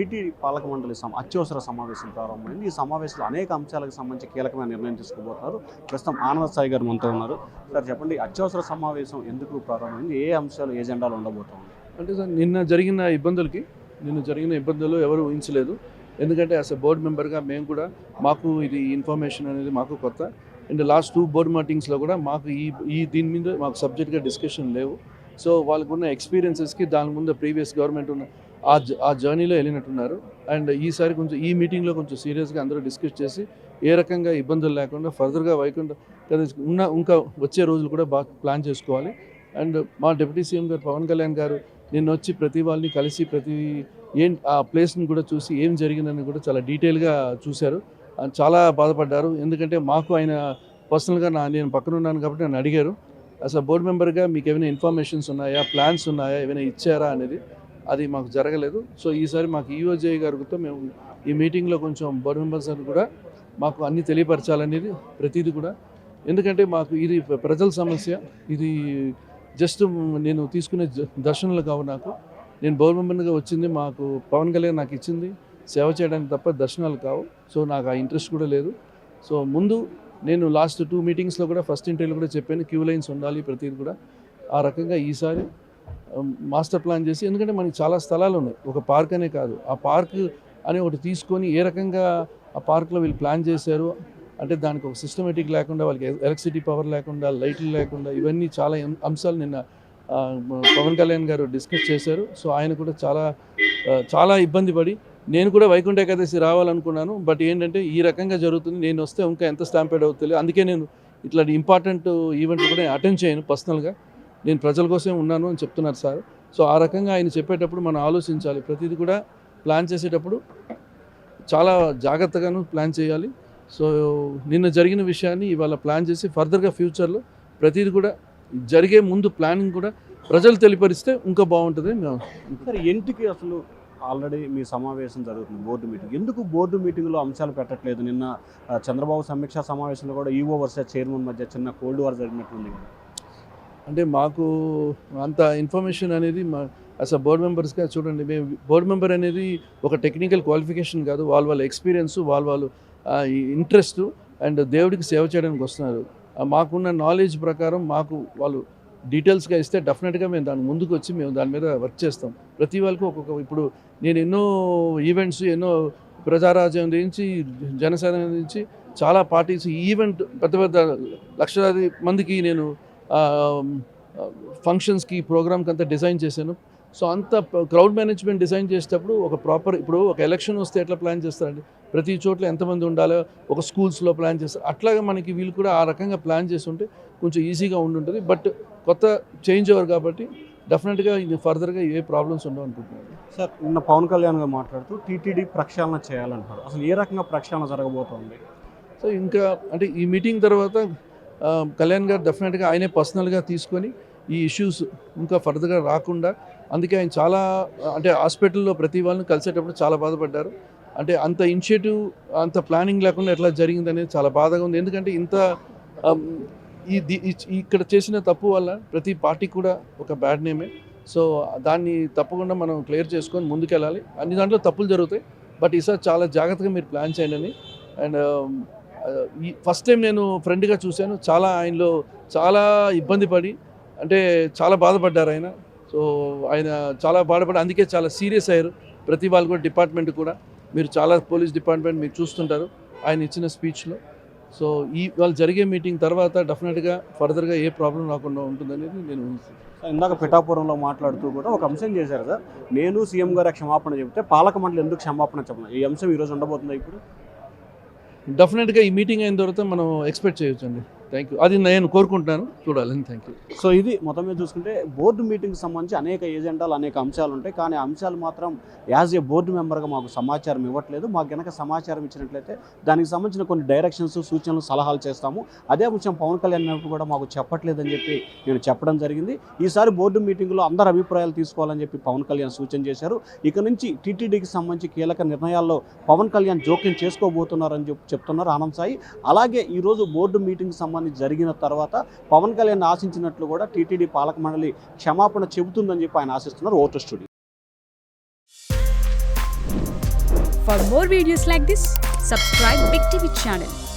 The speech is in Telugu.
టీటీడీ పాలక మండలి అత్యవసర సమావేశం ప్రారంభమైంది. ఈ సమావేశంలో అనేక అంశాలకు సంబంధించి కీలకమైన నిర్ణయం తీసుకోబోతున్నారు. ప్రస్తుతం ఆనంద సాయి గారు మనతో ఉన్నారు. సార్ చెప్పండి, అత్యవసర సమావేశం ఎందుకు ప్రారంభమైంది, ఏ అంశాలు ఎజెండాలు ఉండబోతుంది? అంటే సార్ నిన్న జరిగిన ఇబ్బందులు ఎవరు ఊహించలేదు. ఎందుకంటే యాజ్ ఎ బోర్డు మెంబర్గా మేము కూడా మాకు ఇది ఇన్ఫర్మేషన్ అనేది మాకు కొత్త. అండ్ లాస్ట్ 2 బోర్డు మీటింగ్స్లో కూడా మాకు దీని మీద మాకు సబ్జెక్ట్గా డిస్కషన్ లేవు. సో వాళ్ళకున్న ఎక్స్పీరియన్సెస్కి దాని ముందు ప్రీవియస్ గవర్నమెంట్ ఉన్న ఆ జర్నీలో వెళ్ళినట్టున్నారు. అండ్ ఈసారి కొంచెం ఈ మీటింగ్లో కొంచెం సీరియస్గా అందరూ డిస్కస్ చేసి ఏ రకంగా ఇబ్బందులు లేకుండా ఫర్దర్గా వైకుండా ఇంకా వచ్చే రోజులు కూడా బాగా ప్లాన్ చేసుకోవాలి. అండ్ మా డిప్యూటీ సీఎం గారు పవన్ కళ్యాణ్ గారు నిన్న వచ్చి ప్రతి వాళ్ళని కలిసి ఆ ప్లేస్ని కూడా చూసి ఏం జరిగిందని కూడా చాలా డీటెయిల్గా చూశారు. చాలా బాధపడ్డారు. ఎందుకంటే మాకు ఆయన పర్సనల్గా నేను పక్కన ఉన్నాను కాబట్టి నన్ను అడిగారు, అసలు బోర్డు మెంబర్గా మీకు ఏమైనా ఇన్ఫర్మేషన్స్ ఉన్నాయా, ప్లాన్స్ ఉన్నాయా, ఏమైనా ఇచ్చారా అనేది. అది మాకు జరగలేదు. సో ఈసారి మాకు ఈఓజే గారితో మేము ఈ మీటింగ్లో కొంచెం బోర్డు మెంబర్స్ అని కూడా మాకు అన్నీ తెలియపరచాలనేది ప్రతిదీ కూడా. ఎందుకంటే మాకు ఇది ప్రజల సమస్య, ఇది జస్ట్ నేను తీసుకునే దర్శనాలు కావు. నేను బోర్డు మెంబర్గా వచ్చింది మాకు పవన్ కళ్యాణ్ నాకు ఇచ్చింది సేవ చేయడానికి తప్ప దర్శనాలు కావు. సో నాకు ఆ ఇంట్రెస్ట్ కూడా లేదు. సో ముందు నేను లాస్ట్ 2 మీటింగ్స్లో కూడా ఫస్ట్ ఇంటర్వ్యూలో కూడా చెప్పాను, క్యూ లైన్స్ ఉండాలి ప్రతిదీ కూడా. ఆ రకంగా ఈసారి మాస్టర్ ప్లాన్ చేసి, ఎందుకంటే మనకి చాలా స్థలాలు ఉన్నాయి, ఒక పార్క్ అనే కాదు, ఆ పార్క్ అని ఒకటి తీసుకొని ఏ రకంగా ఆ పార్క్లో వీళ్ళు ప్లాన్ చేశారు అంటే దానికి ఒక సిస్టమేటిక్ లేకుండా, వాళ్ళకి ఎలక్ట్రిసిటీ పవర్ లేకుండా, లైట్లు లేకుండా, ఇవన్నీ చాలా అంశాలు నిన్న పవన్ కళ్యాణ్ గారు డిస్కస్ చేశారు. సో ఆయన కూడా చాలా ఇబ్బంది పడి, నేను కూడా వైకుంఠ ఏకాదశి రావాలనుకున్నాను. బట్ ఏంటంటే ఈ రకంగా జరుగుతుంది, నేను వస్తే ఇంకా ఎంత స్టాంపేడ్ అవుతుంది, అందుకే నేను ఇట్లా ఇంపార్టెంట్ ఈవెంట్లు కూడా అటెండ్ చేయను. పర్సనల్గా నేను ప్రజల కోసం ఉన్నాను అని చెప్తున్నారు సార్. సో ఆ రకంగా ఆయన చెప్పేటప్పుడు మనం ఆలోచించాలి. ప్రతిదీ కూడా ప్లాన్ చేసేటప్పుడు చాలా జాగ్రత్తగాను ప్లాన్ చేయాలి. సో నిన్న జరిగిన విషయాన్ని ఇవాళ ప్లాన్ చేసి ఫర్దర్గా ఫ్యూచర్లో ప్రతిదీ కూడా జరిగే ముందు ప్లానింగ్ కూడా ప్రజలు తెలియపరిస్తే ఇంకా బాగుంటుంది. సార్ ఎందుకు అసలు ఆల్రెడీ మీ సమావేశం జరుగుతుంది, బోర్డు మీటింగ్, ఎందుకు బోర్డు మీటింగ్లో అంశాలు పెట్టట్లేదు? నిన్న చంద్రబాబు సమీక్షా సమావేశంలో కూడా ఈవో వర్సెస్ చైర్మన్ మధ్య చిన్న కోల్డ్ వార్ జరిగినట్టుంది. అంటే మాకు అంత ఇన్ఫర్మేషన్ అనేది యాజ్ అ బోర్డు మెంబర్స్గా చూడండి, మేము బోర్డు మెంబర్ అనేది ఒక టెక్నికల్ క్వాలిఫికేషన్ కాదు, వాళ్ళ ఎక్స్పీరియన్స్, వాళ్ళు ఇంట్రెస్ట్ అండ్ దేవుడికి సేవ చేయడానికి వస్తున్నారు. మాకున్న నాలెడ్జ్ ప్రకారం మాకు వాళ్ళు డీటెయిల్స్గా ఇస్తే డెఫినెట్గా మేము దాని ముందుకు వచ్చి మేము దాని మీద వర్క్ చేస్తాం. ప్రతి వాళ్ళకి ఇప్పుడు నేను ఎన్నో ఈవెంట్స్, ఎన్నో ప్రజారాజ్యం నుంచి, జనసేన నుంచి చాలా పార్టీస్ ఈవెంట్ పెద్ద లక్షలాది మందికి నేను ఫంక్షన్స్కి, ప్రోగ్రామ్కి అంతా డిజైన్ చేశాను. సో అంత క్రౌడ్ మేనేజ్మెంట్ డిజైన్ చేసేటప్పుడు ఇప్పుడు ఒక ఎలక్షన్ వస్తే ఎట్లా ప్లాన్ చేస్తారండి, ప్రతి చోట్ల ఎంతమంది ఉండాలో ఒక స్కూల్స్లో ప్లాన్ చేస్తారు. అట్లాగే మనకి వీళ్ళు కూడా ఆ రకంగా ప్లాన్ చేస్తుంటే కొంచెం ఈజీగా ఉండుంటుంది. బట్ కొత్త చేంజ్ ఓవర్ కాబట్టి డెఫినెట్గా ఇది ఫర్దర్గా ఏ ప్రాబ్లమ్స్ ఉండవు అనుకుంటున్నాను. సార్ నిన్న పవన్ కళ్యాణ్ గారు మాట్లాడుతూ టీటీడీ ప్రక్షాళన చేయాలంటారు. అసలు ఏ రకంగా ప్రక్షాళన జరగబోతోంది? సో ఇంకా అంటే ఈ మీటింగ్ తర్వాత కళ్యాణ్ గారు డెఫినెట్గా ఆయనే పర్సనల్గా తీసుకొని ఈ ఇష్యూస్ ఇంకా ఫర్దర్గా రాకుండా, అందుకే ఆయన చాలా అంటే హాస్పిటల్లో ప్రతి వాళ్ళని కలిసేటప్పుడు చాలా బాధపడ్డారు. అంటే అంత ఇనిషియేటివ్, అంత ప్లానింగ్ లేకుండా ఎట్లా జరిగింది అనేది చాలా బాధగా ఉంది. ఎందుకంటే ఇక్కడ చేసిన తప్పు వల్ల ప్రతి పార్టీ కూడా ఒక బ్యాడ్ నేమే. సో దాన్ని తప్పకుండా మనం క్లియర్ చేసుకొని ముందుకెళ్ళాలి. అన్ని దాంట్లో తప్పులు జరుగుతాయి, బట్ ఈసారి చాలా జాగ్రత్తగా మీరు ప్లాన్ చేయండి అని. అండ్ ఫస్ట్ టైం నేను ఫ్రెండ్గా చూశాను, ఆయనలో చాలా ఇబ్బంది పడి, అంటే చాలా బాధపడ్డారు ఆయన. సో ఆయన చాలా బాధపడి అందుకే చాలా సీరియస్ అయ్యారు. ప్రతి వాళ్ళు కూడా డిపార్ట్మెంట్ కూడా, మీరు చాలా పోలీస్ డిపార్ట్మెంట్ మీరు చూస్తుంటారు ఆయన ఇచ్చిన స్పీచ్లో. సో వాళ్ళు జరిగే మీటింగ్ తర్వాత డెఫినెట్గా ఫర్దర్గా ఏ ప్రాబ్లం రాకుండా ఉంటుందనేది నేను ఊహిస్తున్నాను. ఇందాక పిఠాపురంలో మాట్లాడుతూ కూడా ఒక అంశం చేశారు సార్, నేను సీఎం గారు క్షమాపణ చెబితే పాలక మండలి ఎందుకు క్షమాపణ చెప్పను, ఈ అంశం ఈరోజు ఉండబోతుందా? ఇప్పుడు డెఫినెట్గా ఈ మీటింగ్ అయిన తర్వాత మనం ఎక్స్పెక్ట్ చేయొచ్చు అండి. థ్యాంక్ యూ, అది నేను కోరుకుంటున్నాను, చూడాలని. Thank you. సో ఇది మొత్తం మీద చూసుకుంటే బోర్డు మీటింగ్కి సంబంధించి అనేక ఎజెండాలు, అనేక అంశాలు ఉంటాయి. కానీ అంశాలు మాత్రం యాజ్ ఏ బోర్డు మెంబర్గా మాకు సమాచారం ఇవ్వట్లేదు. మాకు కనుక సమాచారం ఇచ్చినట్లయితే దానికి సంబంధించిన కొన్ని డైరెక్షన్స్, సూచనలు, సలహాలు చేస్తాము. అదే అంశం పవన్ కళ్యాణ్ కూడా మాకు చెప్పట్లేదని చెప్పి నేను చెప్పడం జరిగింది. ఈసారి బోర్డు మీటింగ్లో అందరి అభిప్రాయాలు తీసుకోవాలని చెప్పి పవన్ కళ్యాణ్ సూచన చేశారు. ఇక నుంచి టీటీడీకి సంబంధించి కీలక నిర్ణయాల్లో పవన్ కళ్యాణ్ జోక్యం చేసుకోబోతున్నారని చెప్తున్నారు ఆనంద్ సాయి. అలాగే ఈరోజు బోర్డు మీటింగ్ సంబంధించి జరిగిన తర్వాత పవన్ కళ్యాణ్ ఆశించినట్లు కూడా టీటీడీ పాలక మండలి క్షమాపణ చెబుతుందని చెప్పి ఆయన ఆశిస్తున్నారు. Voter studio. For more videos like this, subscribe Big TV channel.